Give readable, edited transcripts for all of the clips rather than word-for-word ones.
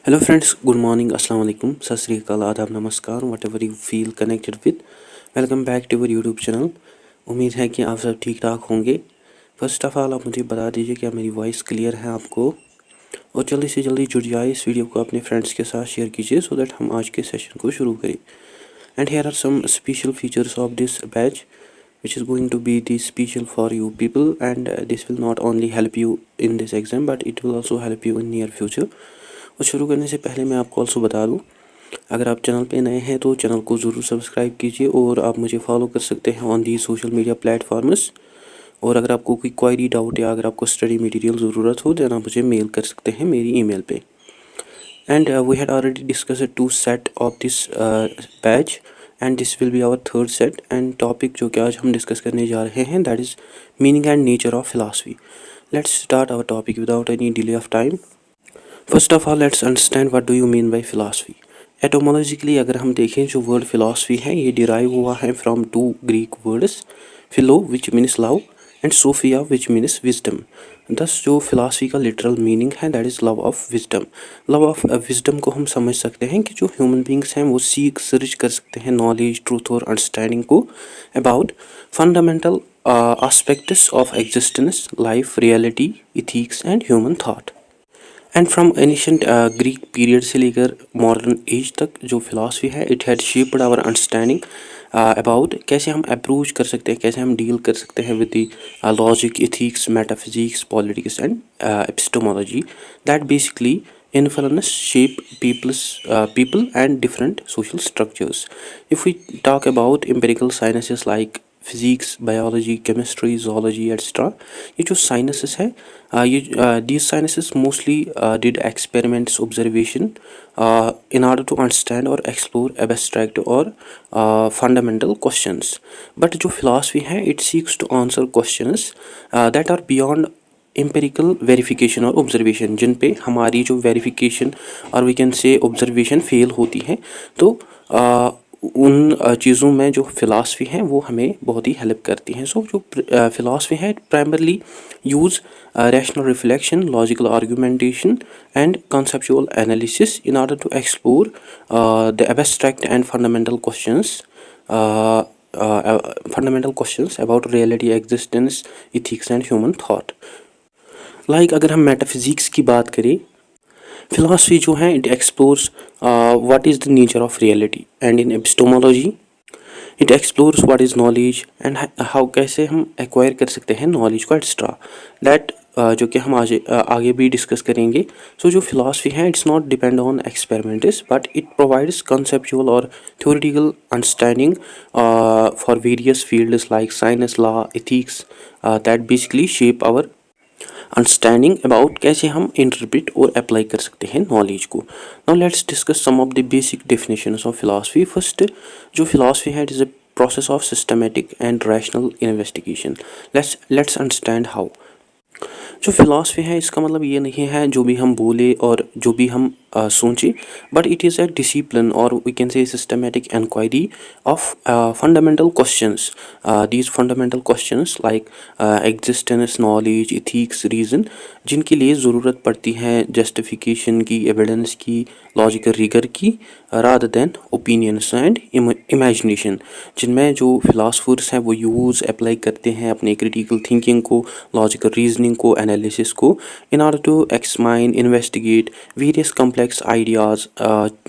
Hello friends, good morning, अस्सलाम वालेकुम, सत Shri Akal, adaab, namaskar, whatever you feel connected with. Welcome back to our YouTube channel. उम्मीद है कि आप सब ठीक ठाक होंगे। फर्स्ट ऑफ़ ऑल आप मुझे बता दीजिए क्या मेरी वॉइस क्लियर है आपको, और जल्दी से जल्दी जुड़ जाए, इस वीडियो को अपने फ्रेंड्स के साथ शेयर कीजिए सो दैट हम आज के सेशन को शुरू करें। And here are some special features of this batch which is going to be the special for you people, and this will not only help you in this exam but it will also help you in near future। और शुरू करने से पहले मैं आपको also बता दूं, अगर आप चैनल पे नए हैं तो चैनल को ज़रूर सब्सक्राइब कीजिए और आप मुझे फॉलो कर सकते हैं on the social media platforms. और अगर आपको कोई क्वेरी, डाउट या अगर आपको स्टडी मटेरियल ज़रूरत हो देन आप मुझे मेल कर सकते हैं मेरी ईमेल पे। And we had already discussed 2 set of this batch and this will be our third set. And topic जो कि आज हम डिस्कस करने जा रहे हैं that is meaning and nature of philosophy. Let's start our topic without any delay of time. First of all let's understand what do you mean by philosophy. Etymologically अगर हम देखें, जो वर्ड फिलासफी है ये डिराइव हुआ है from 2 Greek words, philo which means love and sophia which means wisdom. Thus जो philosophy का लिटरल मीनिंग है that is love of wisdom. Love of wisdom को हम समझ सकते हैं कि जो ह्यूमन बींग्स हैं वो सीख सर्च कर सकते हैं नॉलेज, ट्रूथ और अंडरस्टैंडिंग को about fundamental aspects of existence, life, reality, ethics and human thought। And from ancient Greek period से लेकर मॉडर्न एज तक जो फिलासफी है it had shaped our understanding about कैसे हम अप्रोच कर सकते हैं, कैसे हम डील कर सकते हैं with the logic, ethics, metaphysics, politics and epistemology that basically influence shape people and different social structures। If we talk about empirical sciences like physics, biology, chemistry, zoology etc, ये जो साइंसेस है these sciences mostly did experiments, observation in order to understand or explore abstract or fundamental questions। but जो philosophy है it seeks to answer questions that are beyond empirical verification और observation, जिन पे हमारी जो वेरिफिकेशन और we can say observation fail होती है। तो उन चीज़ों में जो फ़िलासफ़ी है वो हमें बहुत ही हेल्प करती हैं। सो जो फ़िलासफ़ी है primarily use rational reflection, logical argumentation and conceptual analysis in order to explore the abstract and fundamental questions about reality, existence, ethics and human thought. Like अगर हम मेटाफिजिक्स की बात करें, फिलासफी जो है it explores what is the nature of reality, and in epistemology it explores what is knowledge and how कैसे हम acquire कर सकते हैं नॉलेज को एक्स्ट्रा। दैट जो कि हम आज आगे भी डिस्कस करेंगे। सो जो फिलासफी है it's not depend on experiments but it provides conceptual और theoretical understanding for various fields like science, law, ethics that basically shape our understanding about कैसे हम इंटरप्रेट और अप्लाई कर सकते हैं नॉलेज को। Now let's discuss some of the basic definitions of philosophy. First जो philosophy है it is a process of systematic and rational investigation. Let's understand how. जो फिलासफी है इसका मतलब ये नहीं है जो भी हम बोले और जो भी हम सोचें, but it is a discipline और we can say systematic inquiry of fundamental questions. These fundamental questions like existence, knowledge, ethics, reason, जिनके लिए ज़रूरत पड़ती है जस्टिफिकेशन की, एविडेंस की, लॉजिकल रिगर की, rather than opinions and imagination, जिनमें जो फिलासफर्स हैं वो यूज़ अप्लाई करते हैं अपने क्रिटिकल थिंकिंग को, लॉजिकल रीजनिंग को, एनालिसिस को in order to examine, investigate various complex ideas,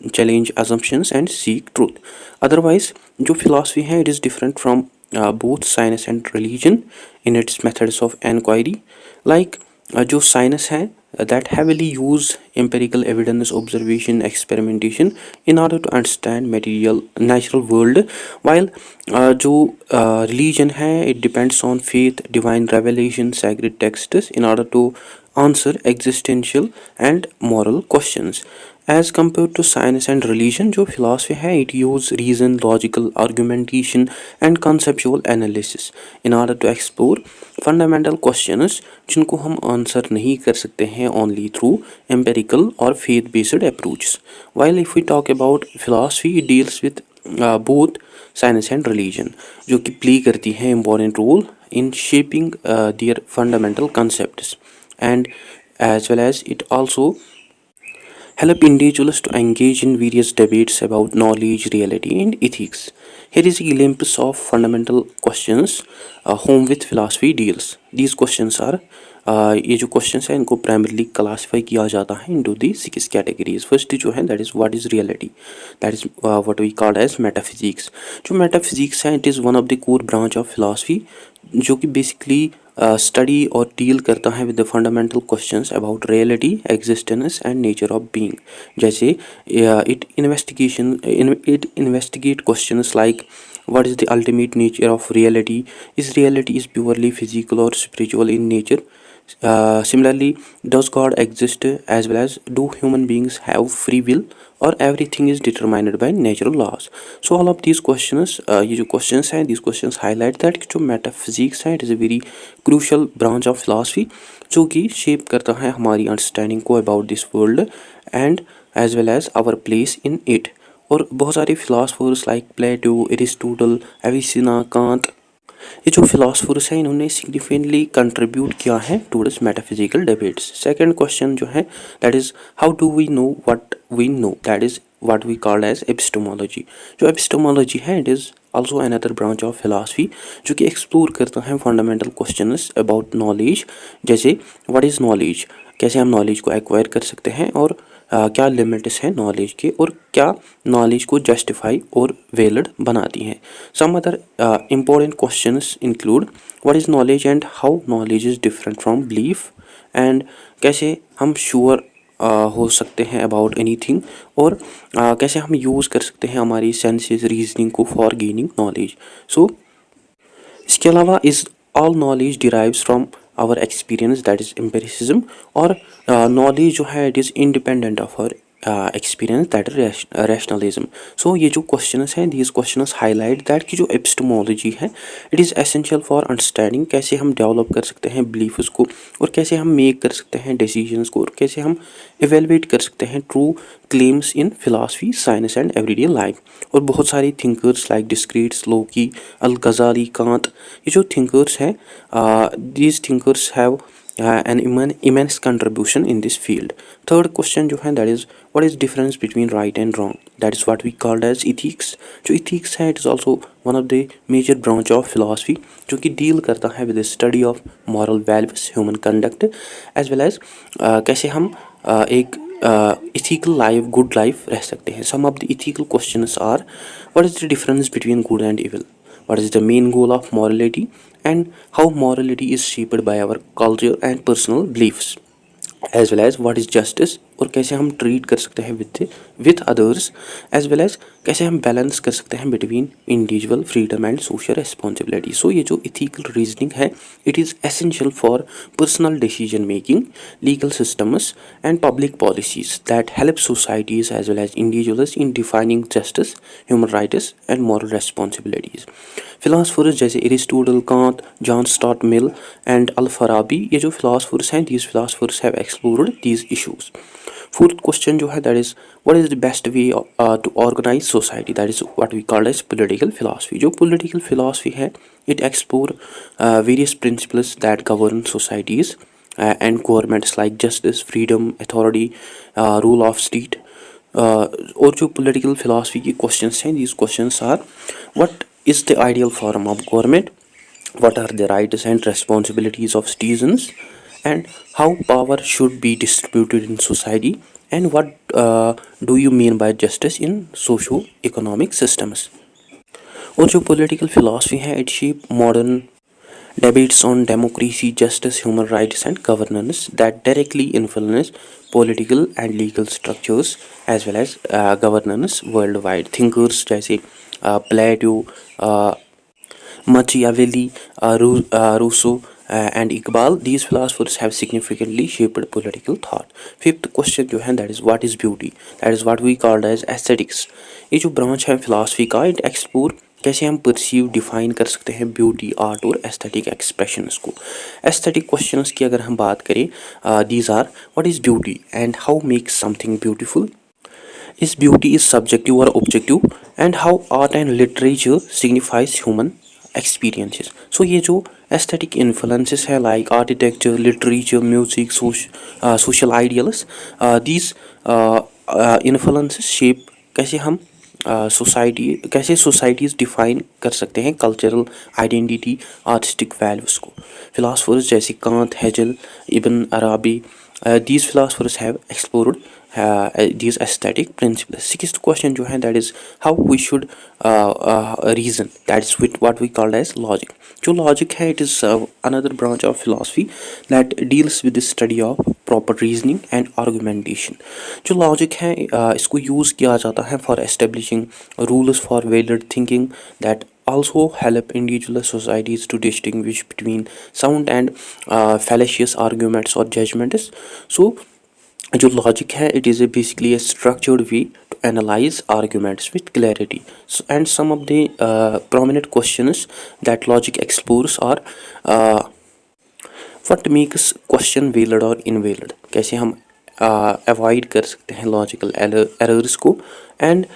challenge assumptions and seek truth. Otherwise जो फिलासफी है it is different from both science and religion in its methods of inquiry. Like जो science है that heavily use empirical evidence, observation, experimentation in order to understand material natural world, while जो religion है it depends on faith, divine revelation, sacred texts in order to answer existential and moral questions। As compared to science and religion, जो philosophy है it use reason, logical argumentation and conceptual analysis in order to explore fundamental questions जिनको हम answer नहीं कर सकते हैं only through empirical और faith based approaches। While if we talk about philosophy, it deals with both science and religion, जो कि play करती है important role in shaping their fundamental concepts, and as well as it also help individuals to engage in various debates about knowledge, reality, and ethics. Here is a glimpse of fundamental questions whom with philosophy deals. These questions are ये जो questions हैं इनको primarily classify किया जाता है into the 6 categories. First जो है that is what is reality, that is what we called as metaphysics. जो मेटाफिजिक्स है it is one of the core branch of philosophy जो कि बेसिकली स्टडी और डील करता है with the fundamental questions about reality, existence and nature of being. जैसे it investigate questions like what is the ultimate nature of reality, is reality is purely physical or spiritual in nature. Similarly, does God exist, as well as do human beings have free will or everything is determined by natural laws. So all of these questions, ये जो questions हैं, these questions highlight that कि जो metaphysics है it is a very crucial branch of philosophy जो कि shape करता है हमारी understanding को about this world and as well as our place in it. और बहुत सारे philosophers like Plato, Aristotle, Avicenna, Kant, ये जो फिलासफर्स हैं इन्होंने सिग्निफिकेंटली कंट्रीब्यूट किया है towards metaphysical debates. Second question जो है that is how do we know what we know, that is what we called as epistemology. जो एपिस्टेमोलॉजी है it is also another branch of philosophy जो कि explore करता है फंडामेंटल क्वेश्चंस अबाउट नॉलेज. जैसे what is knowledge, कैसे हम knowledge को एक्वायर कर सकते हैं और क्या लिमिट्स हैं नॉलेज के और क्या नॉलेज को जस्टिफाई और वैलिड बनाती हैं. Some other important questions include what is knowledge and how knowledge is different from belief, and कैसे हम श्योर हो सकते हैं अबाउट एनीथिंग और कैसे हम यूज़ कर सकते हैं हमारी सेंसेस रीजनिंग को फॉर गेनिंग नॉलेज. सो इसके अलावा is all knowledge derives from our experience, that is empiricism, और नॉलेज जो है it is independent of our experience, that is rationalism. So ये जो क्वेश्चंस हैं दीज क्वेश्चंस हाईलाइट दैट की जो एपिस्टेमोलॉजी है it is essential for understanding कैसे हम डेवलप कर सकते हैं बिलीफ्स को और कैसे हम मेक कर सकते हैं डिसीजंस को और कैसे हम एवेलुएट कर सकते हैं true claims in philosophy, science and everyday life. और बहुत सारे थिंकर्स लाइक डिस्क्रीट्स, लोकी, अल गजाली, कांत, ये जो थिंकर्स हैं these thinkers have an immense contribution in this field. Third question जो है that is what is difference between right and wrong, that is what we called as ethics. जो ethics है it is also one of the major branch of philosophy जो कि deal करता है with the study of moral values, human conduct, as well as कैसे हम एक ethical life, good life रह सकते हैं. Some of the ethical questions are what is the difference between good and evil, what is the main goal of morality, and how morality is shaped by our culture and personal beliefs, as well as what is justice और कैसे हम treat कर सकते हैं with others, as well as कैसे हम balance कर सकते हैं between individual freedom and social responsibility. So ये जो इथिकल रीजनिंग है it is essential for personal decision making, legal systems and public policies that help societies as well as individuals in defining justice, human rights and moral responsibilities. Philosophers जैसे Aristotle, Kant, John Stuart Mill and Al Farabi, ये जो philosophers हैं these philosophers have explored these issues. Fourth question जो है that is what is the best way to organise society, that is what we called as political philosophy. जो political philosophy है it explore various principles that govern societies and governments like justice, freedom, authority, rule of state. और जो political philosophy के questions हैं these questions are what is the ideal form of government, what are the rights and responsibilities of citizens, and how power should be distributed in society, and what do you mean by justice in socio-economic systems. और जो political philosophy है it shape modern debates on democracy, justice, human rights and governance that directly influence political and legal structures as well as governance worldwide. Thinkers जैसे Plato, Machiavelli, Rousseau, and Iqbal, these philosophers have significantly shaped political thought. Fifth question जो है that is what is beauty, that is what we called as aesthetics. ये जो branch है philosophy का it explore कैसे हम perceive define कर सकते हैं ब्यूटी, आर्ट और एस्थेटिक एक्सप्रेशंस को. एस्थेटिक क्वेश्चंस की अगर हम बात करें these are what is beauty and how makes something beautiful, is beauty is subjective और objective, and how art and literature signifies human experiences. So ये जो एस्थेटिक इन्फ्लुएंसेस है like architecture, literature, music, social ideals, these influences shape कैसे हम societies define कर सकते हैं cultural identity artistic values को। फिलासफर्स जैसे can't, Hegel, Ibn Arabi, these philosophers have explored these aesthetic principles. Sixth question जो है that is how we should reason, that is with what we call as logic. जो logic है it is another branch of philosophy that deals with the study of proper reasoning and argumentation. जो logic है इसको use किया जाता है for establishing rules for valid thinking that also help individual societies to distinguish between sound and fallacious arguments or judgments. So जो logic है it is basically a structured way to analyze arguments with clarity. So, and some of the prominent questions that logic explores are what makes question valid or invalid, कैसे हम avoid कर सकते हैं logical errors को, and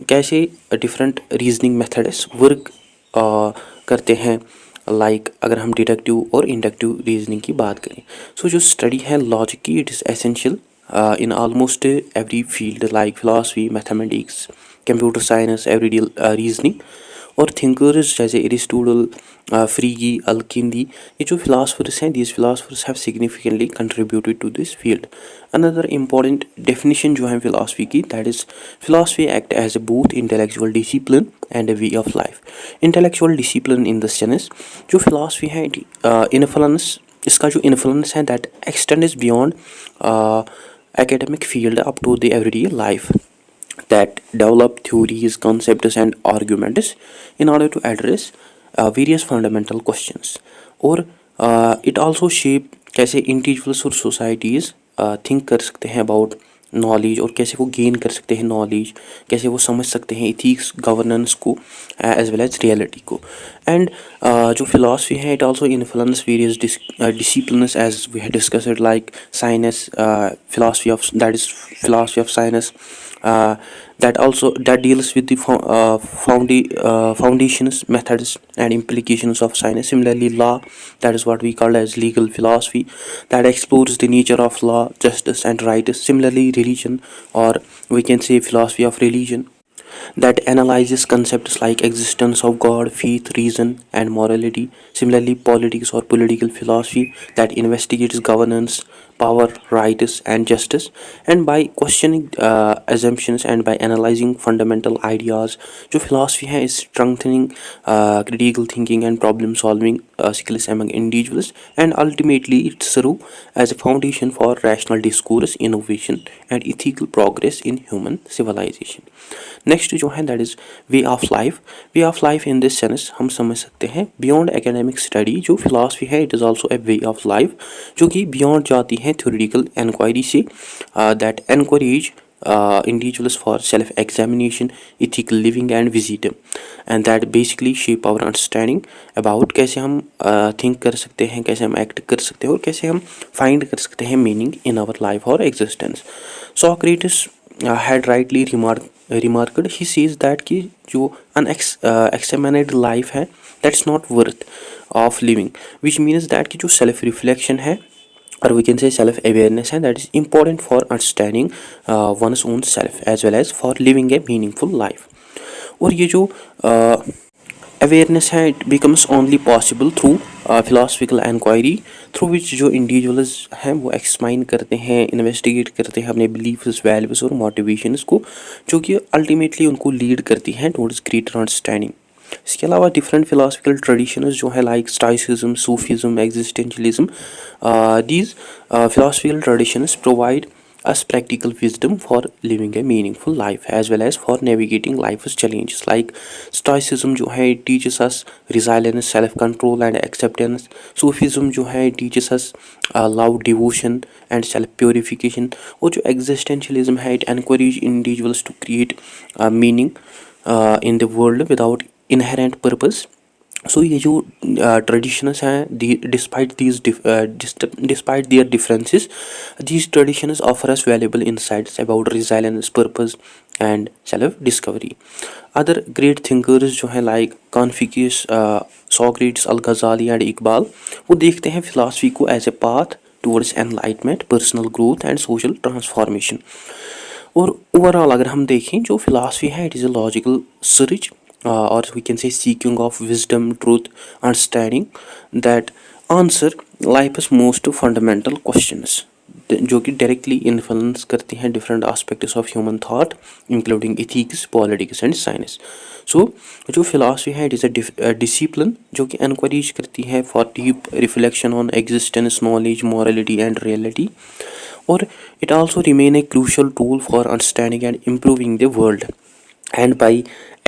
कैसे different reasoning methods work करते हैं, like अगर हम डिडक्टिव और इंडक्टिव रीजनिंग की बात करें। सो जो स्टडी है लॉजिक की it is essential in almost every field like philosophy, mathematics, computer science, everyday reasoning. और थिंकर्स जैसे एरिस्टोटल, फ्रीगी, अल्किंदी, ये जो फिलासफर्स हैं these philosophers have significantly contributed to this field. Another important definition जो है philosophy की that is philosophy act as a both intellectual discipline and a way of life. Intellectual discipline in the sense जो philosophy है इन्फ्लुएंस, इसका जो influence है that x tends beyond academic field up to the everyday life, that develop theories, concepts and arguments in order to address various fundamental questions. और it also shape कैसे individuals और societies think कर सकते हैं about नॉलेज और कैसे वो gain कर सकते हैं नॉलेज, कैसे वो समझ सकते हैं इथिक्स, गवर्नेंस को एज वेल एज रियलिटी को। एंड जो फिलासफी है it also influence various disciplines as we have discussed like science, philosophy of that is philosophy of science that deals with the foundations, methods and implications of science. Similarly law, that is what we call as legal philosophy, that explores the nature of law, justice and right. Similarly religion, or we can say philosophy of religion, that analyzes concepts like existence of God, faith, reason and morality. Similarly politics or political philosophy, that investigates governance, power, rights and justice, and by questioning assumptions and by analyzing fundamental ideas जो philosophy है is strengthening critical thinking and problem solving skills among individuals, and ultimately it serves as a foundation for rational discourse, innovation and ethical progress in human civilization. Next जो है that is way of life. Way of life in this sense हम समझ सकते हैं beyond academic study जो philosophy है it is also a way of life जो कि बियॉन्ड जाती है थ्योरेटिकल इंक्वायरी से, that encourage individuals for self examination, ethical living and wisdom, and that basically shape our understanding about कैसे हम think कर सकते हैं, कैसे हम act कर सकते हैं और कैसे हम find कर सकते हैं meaning in our life or existence. Socrates had rightly remarked, he says that कि जो unexamined life है that's not worth of living, which means that कि जो self reflection है or we can say self awareness है that is important for understanding one's own self as well as for living a meaningful life. और ये जो awareness है it becomes only possible through philosophical inquiry through which जो individuals हैं वो examine करते हैं, investigate करते हैं अपने beliefs, values और motivations को, जो कि ultimately उनको lead करती हैं towards greater understanding. इसके अलावा डिफरेंट फिलासफिकल ट्रेडिशंस जो है like stoicism, Sufism, existentialism, these philosophical traditions provide us practical wisdom for living a meaningful life as well as for navigating life's challenges. Like stoicism जो है it teaches us resilience, self control and acceptance. Sufism जो है it teaches us love, devotion and self purification. और जो existentialism है it encourages individuals to create meaning in the world without inherent purpose. So ये जो traditions हैं despite their differences, these traditions offer us valuable insights about resilience, purpose and self discovery. Other great thinkers जो हैं like Confucius, Socrates, Al-Ghazali and Iqbal, वो देखते हैं philosophy को as a path towards enlightenment, personal growth and social transformation. और overall अगर हम देखें जो फिलॉसफी है, it is a logical search और we can say seeking of wisdom, truth, understanding that answer life most fundamental questions जो कि directly influence करती हैं different aspects of human thought including ethics, politics and science. So जो philosophy है, it is a discipline जो कि encourage करती है for deep reflection on existence, knowledge, morality and reality, और it also remain a crucial tool for understanding and improving the world, and by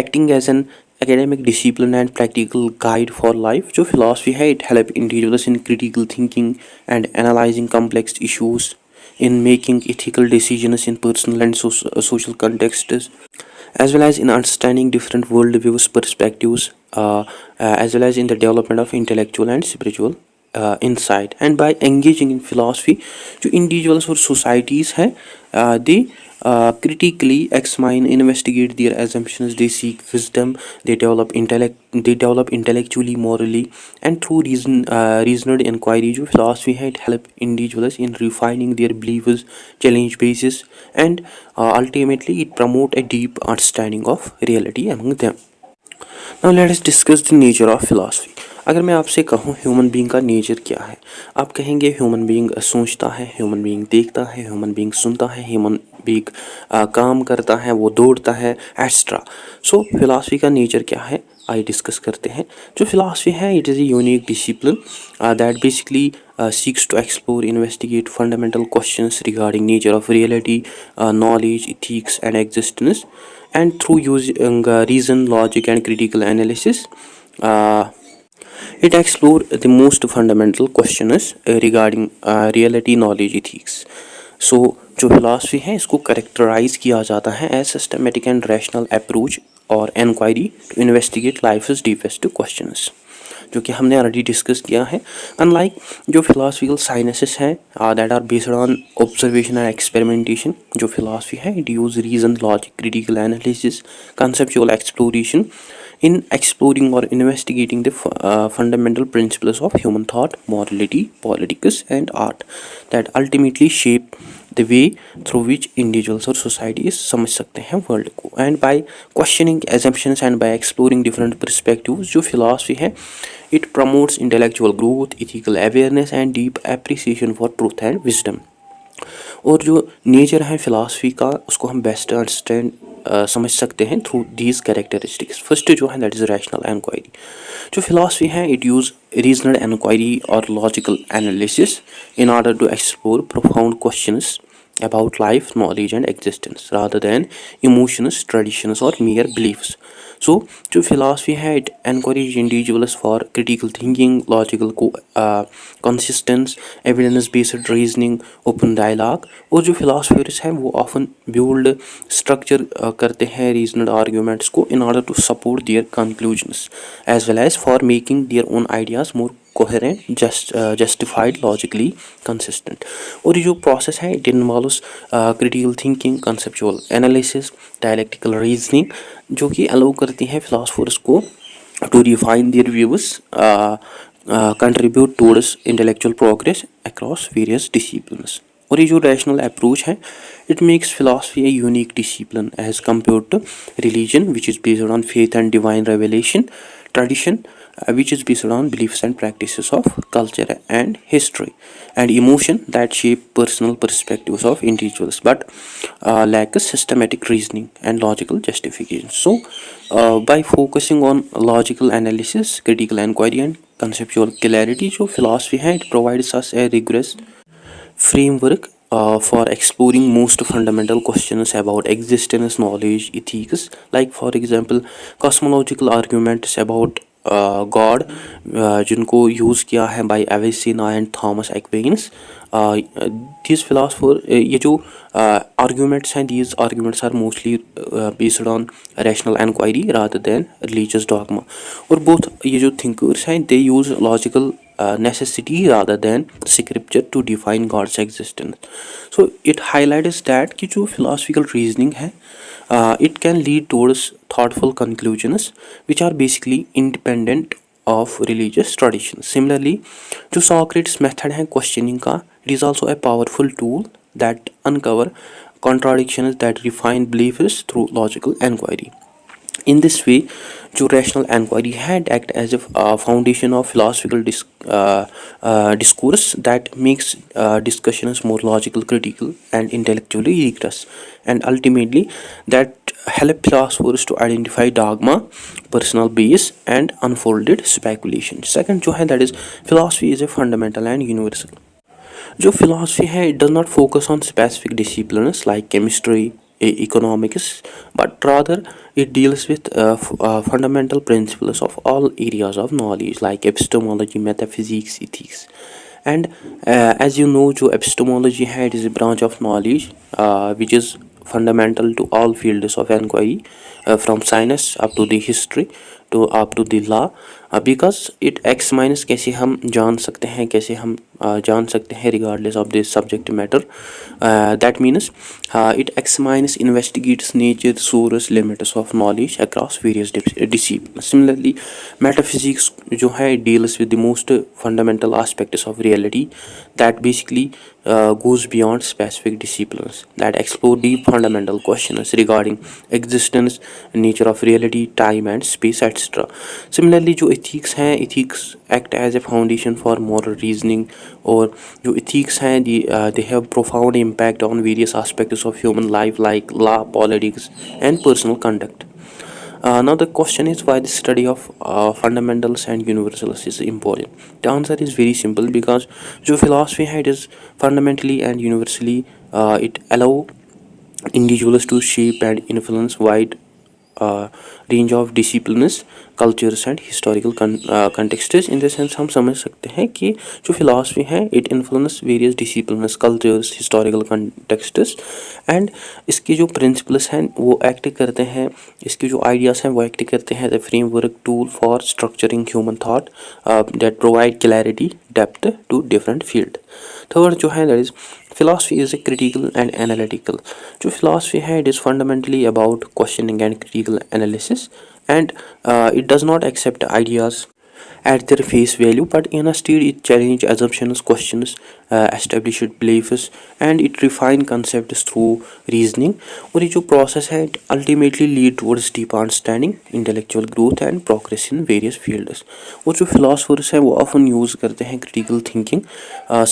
acting as an academic discipline and practical guide for life, जो philosophy है, it help individuals in critical thinking and analyzing complex issues, in making ethical decisions in personal and social contexts, as well as in understanding different worldviews, perspectives, as well as in the development of intellectual and spiritual insight. And by engaging in philosophy, जो individuals और societies हैं, they critically examine, investigate their assumptions, they seek wisdom, they develop intellectually, morally, and through reasoned inquiry, जो philosophy है, it help individuals in refining their beliefs, challenge basis, and ultimately it promote a deep understanding of reality among them. Now let us discuss the nature of philosophy. अगर मैं आपसे कहूँ human being का nature क्या है, आप कहेंगे human being सोचता है, ह्यूमन बीइंग देखता है, ह्यूमन बीइंग सुनता है, ह्यूमन बीइंग काम करता है, वो दौड़ता है, एक्स्ट्रा। सो फिलॉसफी का नेचर क्या है, आइए डिस्कस करते हैं। जो फिलॉसफी है, it is a unique discipline that basically seeks to explore, investigate fundamental questions regarding nature of reality, knowledge, ethics, and existence, and through using reason, logic, and critical analysis, uh, it explore the most fundamental questions regarding reality, knowledge, ethics. So जो philosophy है, इसको characterize किया जाता है as systematic and rational approach और inquiry to investigate life deepest questions, जो कि हमने ऑलरेडी डिस्कस किया है। अनलाइक जो फिलासफिकल साइंसेस हैं that are based on observation and experimentation, जो फिलासफी है, it use reason, logic, critical analysis, conceptual exploration in exploring or investigating the fundamental principles of human thought, morality, politics, and art that ultimately shape the way through which individuals or societies समझ सकते हैं world को। And by questioning assumptions and by exploring different perspectives, जो philosophy है, it promotes intellectual growth, ethical awareness, and deep appreciation for truth and wisdom। और जो nature है philosophy का, उसको हम बेस्ट अंडरस्टैंड समझ सकते हैं थ्रू दीज कैरेक्टरिस्टिक्स। फर्स्ट जो है, दैट इज़ रैशनल एनक्वायरी। जो फिलासफी है, इट यूज़ रीजनल एनक्वायरी और logical analysis in order to explore profound questions about life, knowledge, and existence rather than emotions, traditions, or mere beliefs. So जो philosophy है, it encourage individuals for critical thinking, logical consistence, evidence-based reasoning, open dialogue। और जो philosophers हैं, वो often build structure करते हैं reasoned arguments को in order to support their conclusions as well as for making their own ideas more coherent, justified, logically consistent। और ये जो process है, it involves critical thinking, conceptual analysis, dialectical reasoning, जो कि allow करती हैं philosophers को to refine their views, contribute towards intellectual progress across various disciplines। और ये जो रैशनल अप्रोच है, it makes philosophy a unique discipline as compare to religion which is based on faith and divine revelation, tradition which is based on beliefs and practices of culture and history and emotion that shape personal perspectives of individuals but lack a systematic reasoning and logical justification। So by focusing on logical analysis, critical inquiry, and conceptual clarity, जो philosophy है, it provides us a rigorous framework for exploring most fundamental questions about existence, knowledge, ethics, like for example cosmological arguments about God, जिनको use किया है by Avicenna and Thomas Aquinas. This philosopher, ये जो arguments हैं, these arguments are mostly based on rational inquiry rather than religious dogma. और both ये जो thinkers हैं, they use logical necessity rather than scripture to define God's existence। So it highlights that कि जो philosophical reasoning है, it can lead towards thoughtful conclusions which are basically independent of religious traditions। Similarly, जो Socrates method है questioning का, it is also a powerful tool that uncover contradictions that refine beliefs through logical inquiry. In this way, जो rational inquiry had act as a foundation of philosophical discourse that makes discussions more logical, critical, and intellectually rigorous, and ultimately that help philosophers to identify dogma, personal base, and unfolded speculation. Second जो है that is philosophy is a fundamental and universal. जो philosophy है it does not focus on specific disciplines like chemistry, economics, but rather it deals with fundamental principles of all areas of knowledge like epistemology, metaphysics, ethics. And as you know, जो epistemology है it is a branch of knowledge which is fundamental to all fields of inquiry, from science up to the history to up to the law, because it examines कैसे हम जान सकते हैं, कैसे हम जान सकते हैं regardless of the subject matter. That means it examines, investigates nature, source, limits of knowledge across various disciplines. Similarly, metaphysics जो है deals with the most fundamental aspects of reality that basically goes beyond specific disciplines that explore deep fundamental questions regarding existence, nature of reality, time and space, etc. Similarly, जो ethics हैं, ethics act as a foundation for moral reasoning, और जो ethics हैं they have profound impact on various aspects of human life like law, politics and personal conduct. Now the question is why the study of fundamentals and universals is important. The answer is very simple because जो philosophy है it is fundamentally and universally it allow individuals to shape and influence wide range of disciplines, cultures and historical contexts. In the sense हम समझ सकते हैं कि जो philosophy है it influence various disciplines, cultures, historical contexts, and इसके जो principles हैं वो act करते हैं, इसके जो ideas हैं वो act करते हैं the framework tool for structuring human thought that provide clarity, depth to different field. Third जो है that is philosophy is a critical and analytical. जो philosophy है it is fundamentally about questioning and critical analysis, and it does not accept ideas at their face value, but instead it challenge assumptions, questions established beliefs, and it refine concepts through reasoning. और ये जो process है it ultimately lead towards deep understanding, intellectual growth and progress in various fields. और जो philosophers हैं वो often use करते हैं critical thinking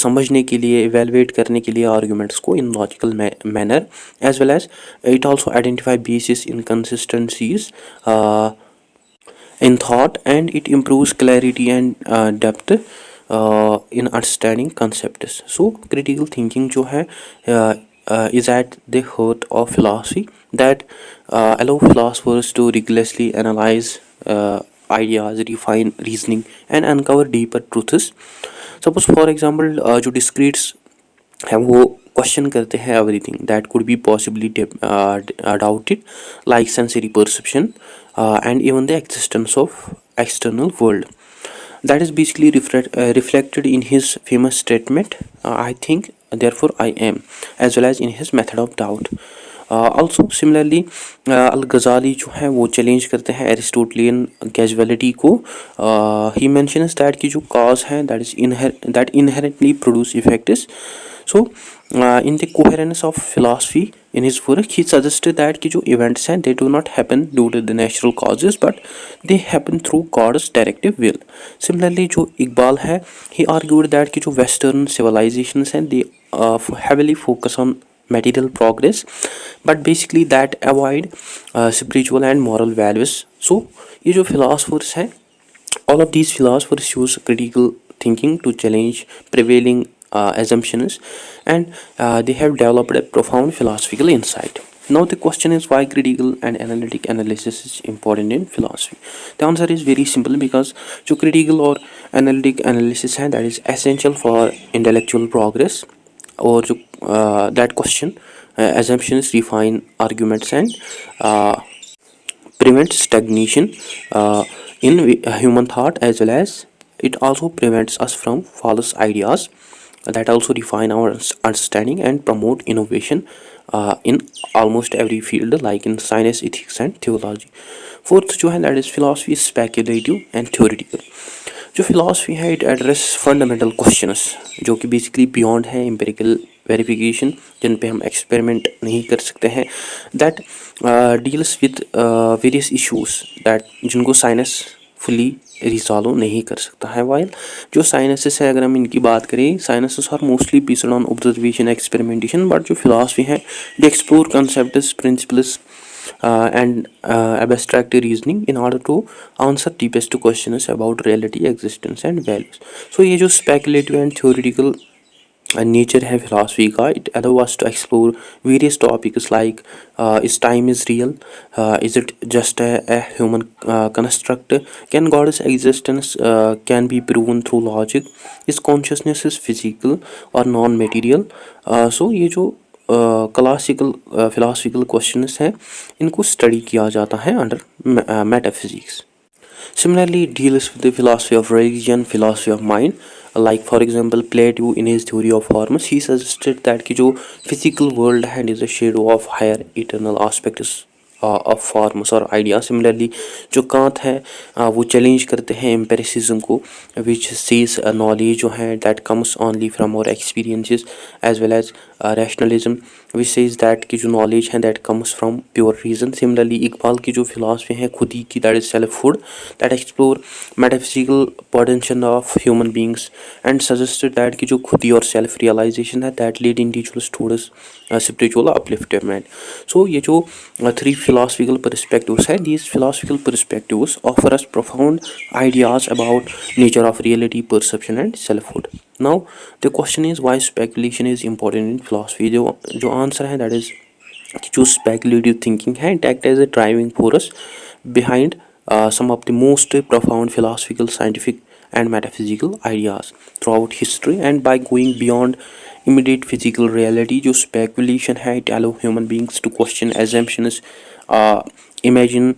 समझने के लिए, evaluate करने के लिए arguments को in logical manner, as well as it also identify basis inconsistencies in thought, and it improves clarity and depth in understanding concepts. So critical thinking जो है is at the heart of philosophy that allow philosophers to rigorously analyze ideas, refine reasoning and uncover deeper truths. Suppose for example जो discretes हैं वो question करते हैं everything that could be possibly doubted like sensory perception and even the existence of external world. That is basically reflected in his famous statement I think therefore I am, as well as in his method of doubt. Also similarly Al-Ghazali जो है वो challenge करते हैं एरिस्टोटलियन casualty को. he mentions that कि जो cause है that inherently produce effects. So in the coherence of philosophy in his work he suggested that कि जो events हैं they do not happen due to the natural causes but they happen through God's directive will. Similarly जो इकबाल है he argued that कि जो western civilizations हैं they heavily focus on material progress but basically that avoid spiritual and moral values. So ये जो philosophers हैं all of these philosophers use critical thinking to challenge prevailing assumptions, and they have developed a profound philosophical insight. Now the question is why critical and analytic analysis is important in philosophy. The answer is very simple because जो critical और analytic analysis है that is essential for intellectual progress, और जो that question assumptions refine arguments and prevent stagnation in human thought, as well as it also prevents us from false ideas that also refine our understanding and promote innovation in almost every field like in science, ethics and theology. Fourth जो है that is philosophy is speculative and theoretical. जो philosophy है it address fundamental questions जो कि basically beyond है empirical verification, जिन पे हम experiment नहीं कर सकते हैं, that deals with various issues that जिनको साइंस फुली रिजॉल्व नहीं कर सकता है। वाइल जो साइंसेस है, अगर हम इनकी बात करें, sciences are mostly based on observation experimentation, but जो फिलॉसफी है they explore concepts principles and abstract reasoning in order to answer deepest questions about reality, existence and values. So ये जो speculative and theoretical नेचर है philosophy का, it allow us to explore various topics like is time is real, is it just a human construct, can God's existence can be proven through logic, is consciousness is physical और non material. So ये जो classical philosophical questions हैं, इनको study किया जाता है under metaphysics. Similarly, it deals with the philosophy of religion, philosophy of mind. Like for example, Plato in his theory of forms, he suggested that कि जो physical world है is a shadow of higher eternal aspects of forms और idea. Similarly, जो कांत है वो challenge करते हैं empiricism को, which says knowledge जो है that comes only from our experiences, as well as rationalism which says that कि जो knowledge है that comes from pure reason. Similarly, Iqbal की जो philosophy है खुद ही की, that is selfhood, that explore metaphysical potential of human beings and suggested that कि जो खुद ही और self realization है that lead individuals towards spiritual upliftment. So ये जो three philosophical perspectives है, these philosophical perspectives offer us profound ideas about nature of reality, perception and selfhood. Now the question is why speculation is important in philosophy. जो answer है that is कि जो speculative thinking है, it act as a driving force behind some of the most profound philosophical, scientific and metaphysical ideas throughout history. And by going beyond immediate physical reality, जो speculation है, it allow human beings to question assumptions, imagine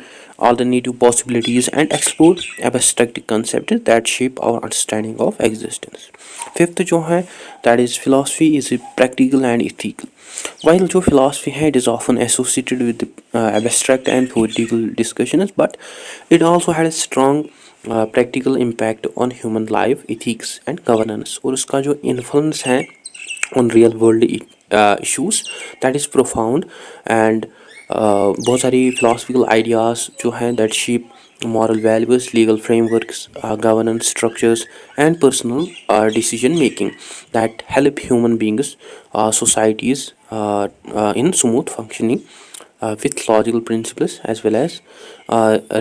alternative possibilities and explore abstract concepts that shape our understanding of existence. Fifth जो है that is philosophy is practical and ethical. While जो philosophy है, it is often associated with abstract and theoretical discussions, but it also had a strong practical impact on human life, ethics and governance. और उसका जो influence है on real world issues that is profound. And बहुत सारी philosophical ideas जो हैं that shape moral values, legal frameworks, governance structures and personal decision making that help human beings, societies in smooth functioning with logical principles as well as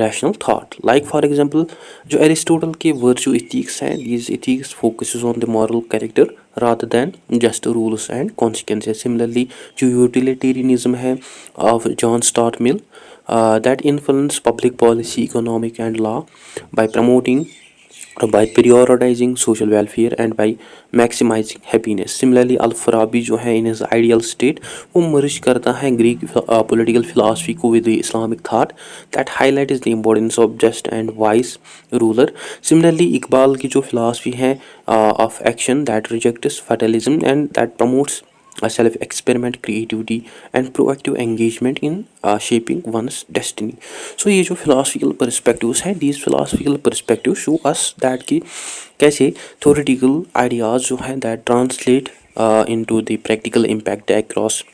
rational thought. Like for example, जो Aristotle के virtue ethics हैं, these ethics focuses on the moral character rather than just rules and consequences. Similarly, जो utilitarianism है of John Stuart Mill, that influence public policy, economic and law by promoting by prioritizing social welfare and by maximizing happiness. Similarly, Al-Farabi जो है in his ideal state वो merge करता है Greek political philosophy को with the Islamic thought that highlights the importance of just and wise ruler. Similarly, Iqbal की जो philosophy है of action that rejects fatalism and that promotes self experiment, creativity and proactive engagement in shaping one's destiny. So ये जो philosophical perspectives हैं, these philosophical perspectives show us that कि कैसे theoretical ideas जो हैं that translate into the practical impact across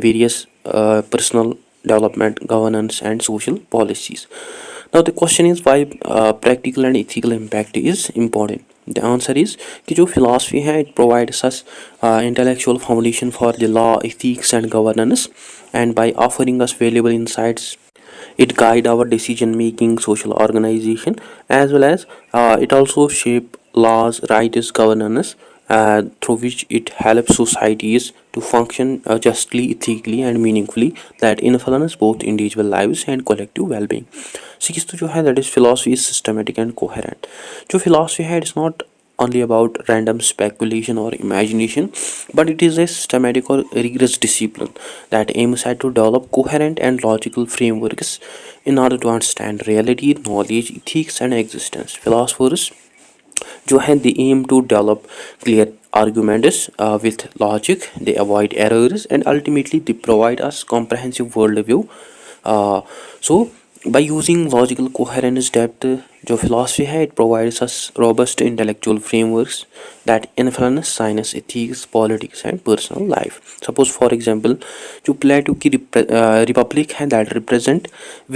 various personal development, governance and social policies. Now the question is why practical and ethical impact is important. The answer is कि जो philosophy है, it provides us intellectual foundation for the law, ethics and governance, and by offering us valuable insights, it guide our decision making, social organization, as well as it also shape laws, rights, governance, through which it helps societies to function justly, ethically and meaningfully that influence both individual lives and collective well-being. Sixth जो है that is philosophy is systematic and coherent. जो philosophy है, it's not only about random speculation or imagination, but it is a systematic or rigorous discipline that aims at to develop coherent and logical frameworks in order to understand reality, knowledge, ethics and existence. Philosophers जो है they aim to develop clear arguments with logic, they avoid errors and ultimately they provide us comprehensive worldview. So by using logical coherence, depth, जो philosophy है it provides us robust intellectual frameworks that influence science, ethics, politics and personal life. Suppose for example जो प्लेटो की Republic है that represent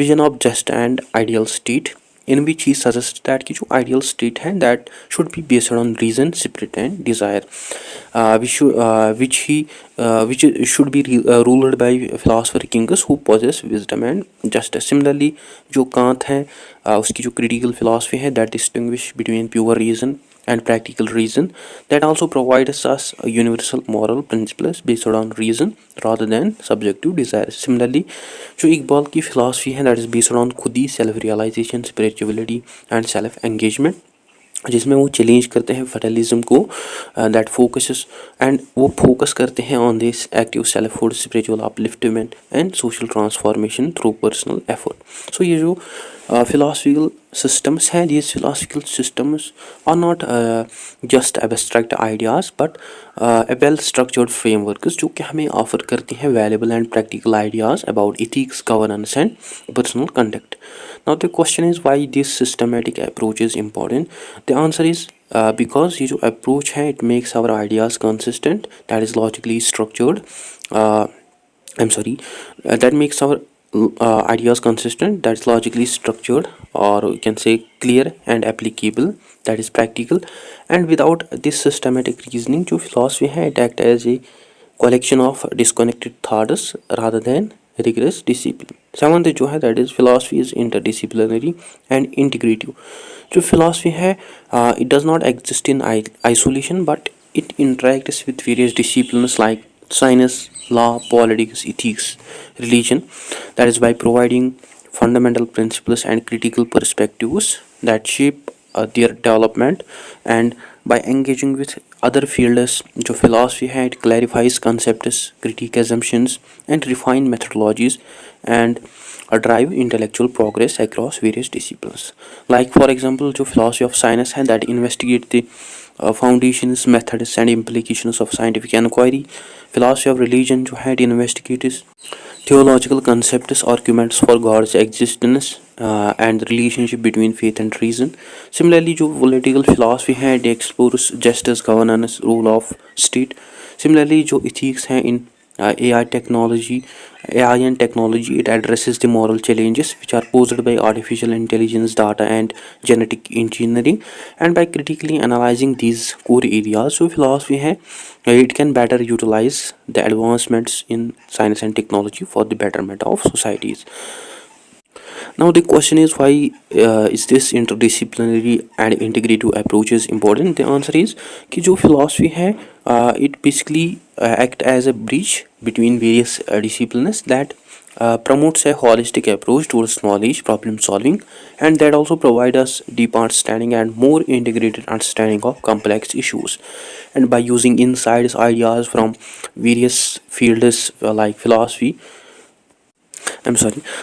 vision of just and ideal state in which he suggests that की जो ideal state है that should be based on reason, spirit and desire, which should be ruled by philosopher kings who possess wisdom and justice. Similarly जो कांत है उसकी जो critical philosophy है that distinguish between pure reason and practical reason that also provides us a universal moral principles based on reason rather than subjective desire. Similarly जो इकबाल की philosophy है that is based on खुदी, self realization, spirituality and self engagement, जिसमें वो challenge करते हैं fatalism को that focuses and वो फोकस करते हैं on this active selfhood, spiritual upliftment and social transformation through personal effort. So ये जो philosophical systems हैं, these philosophical systems are not just abstract ideas but a well structured frameworks जो कि हमें offer करती हैं valuable and practical ideas about ethics, governance and personal conduct. Now the question is why this systematic approach is important. The answer is because ये जो approach है it makes our ideas consistent, that is logically structured, that makes our ideas consistent, that is logically structured, or you can say clear and applicable, that is practical. And without this systematic reasoning जो philosophy है it act as a collection of disconnected thoughts rather than rigorous discipline. Seventh जो है that is philosophy is interdisciplinary and integrative. जो philosophy है it does not exist in isolation but it interacts with various disciplines like science, law, politics, ethics, religion, that is by providing fundamental principles and critical perspectives that shape their development. And by engaging with other fields जो philosophy है it clarifies concepts, critique assumptions and refine methodologies and drive intellectual progress across various disciplines. Like for example जो philosophy of science है that investigate the foundations, methods and implications of scientific inquiry. Philosophy of religion जो है it investigates theological concepts, arguments for God's existence and the relationship between faith and reason. Similarly जो political philosophy है it explores justice, governance, rule of state. Similarly जो ethics है in AI and technology it addresses the moral challenges which are posed by artificial intelligence, data and genetic engineering. And by critically analyzing these core areas so philosophy है it can better utilize the advancements in science and technology for the betterment of societies. Now the question is why is this interdisciplinary and integrative approach is important. The answer is कि जो philosophy है it basically act as a bridge between various disciplines that promotes a holistic approach towards knowledge, problem solving, and that also provide us deep understanding and more integrated understanding of complex issues. And by using insights, ideas from various fields like philosophy,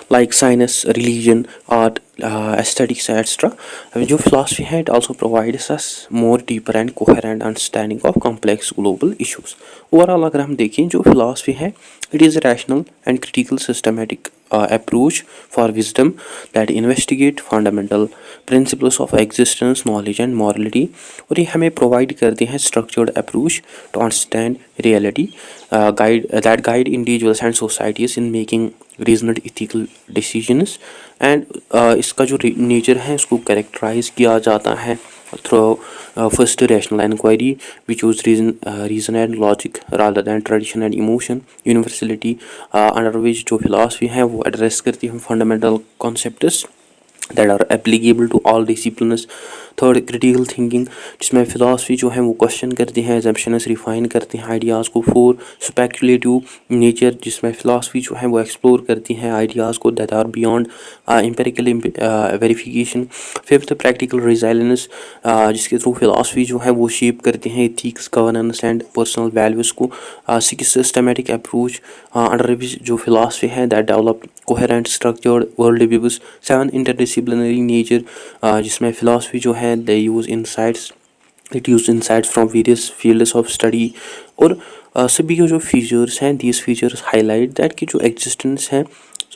like science, religion, art, aesthetics, etc. जो philosophy है it also provides us more deeper and coherent understanding of complex global issues. Overall अगर हम देखें जो philosophy है it is a rational and critical systematic approach for wisdom that investigate fundamental principles of existence, knowledge and morality. और ये हमें provide करते हैं structured approach to understand reality, guide individuals and societies in making reasoned ethical decisions. And इसका जो nature है इसको characterise किया जाता है through first rational inquiry which use reason and logic rather than tradition and emotion. Universality under which जो philosophy है वो address करती है fundamental concepts that are applicable to all disciplines. Third critical thinking जिसमें philosophy जो है वो question करती है, एजम्पशंस रिफाइन करती हैं आइडियाज़ को. फोर स्पेकुलेटिव नेचर जिसमें फिलॉसफी जो है वो एक्सप्लोर करती हैं आइडियाज़ को that are beyond empirical verification. Fifth practical resilience जिसके थ्रू फिलॉसफी जो है वो शेप करती हैं ethics, governance and personal values को. Six systematic approach under which जो फिलॉसफी है that develop coherent structured world views. Seven interdisciplinary nature जिसमें फिलॉसफी जो है they use insights from various fields of study. और सभी के जो फीचर्स हैं these features highlight that कि जो existence है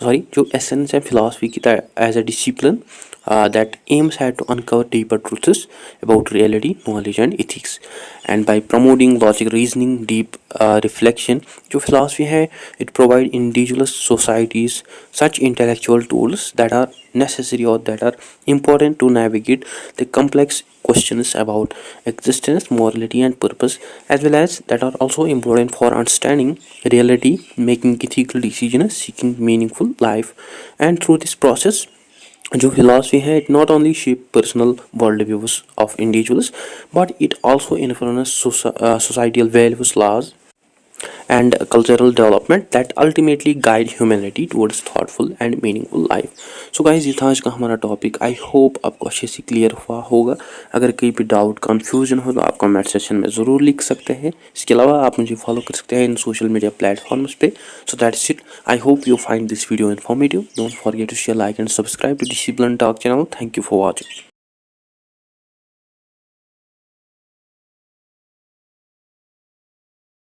जो एसेंस है फिलॉसफी की as a discipline that aims at to uncover deeper truths about reality, knowledge, and ethics. And by promoting logic, reasoning, deep reflection, जो philosophy है, it provide individuals, societies such intellectual tools that are necessary or that are important to navigate the complex questions about existence, morality, and purpose, as well as that are also important for understanding reality, making ethical decisions, seeking meaningful life. And through this process, जो philosophy है, it not only shape personal worldviews of individuals, but it also influence societal values, laws, and cultural development that ultimately guide humanity towards thoughtful and meaningful life. So guys, ये था आज का हमारा topic. I hope आपको अच्छे से clear हुआ होगा. अगर कहीं पे डाउट कन्फ्यूजन हो तो आप कमेंट सेक्शन में ज़रूर लिख सकते हैं. इसके अलावा आप मुझे फॉलो कर सकते हैं इन सोशल मीडिया प्लेटफॉर्म्स पे. So that's it. I hope you find this video informative. Don't forget to share, like and subscribe to Discipline Talk channel. Thank you for watching.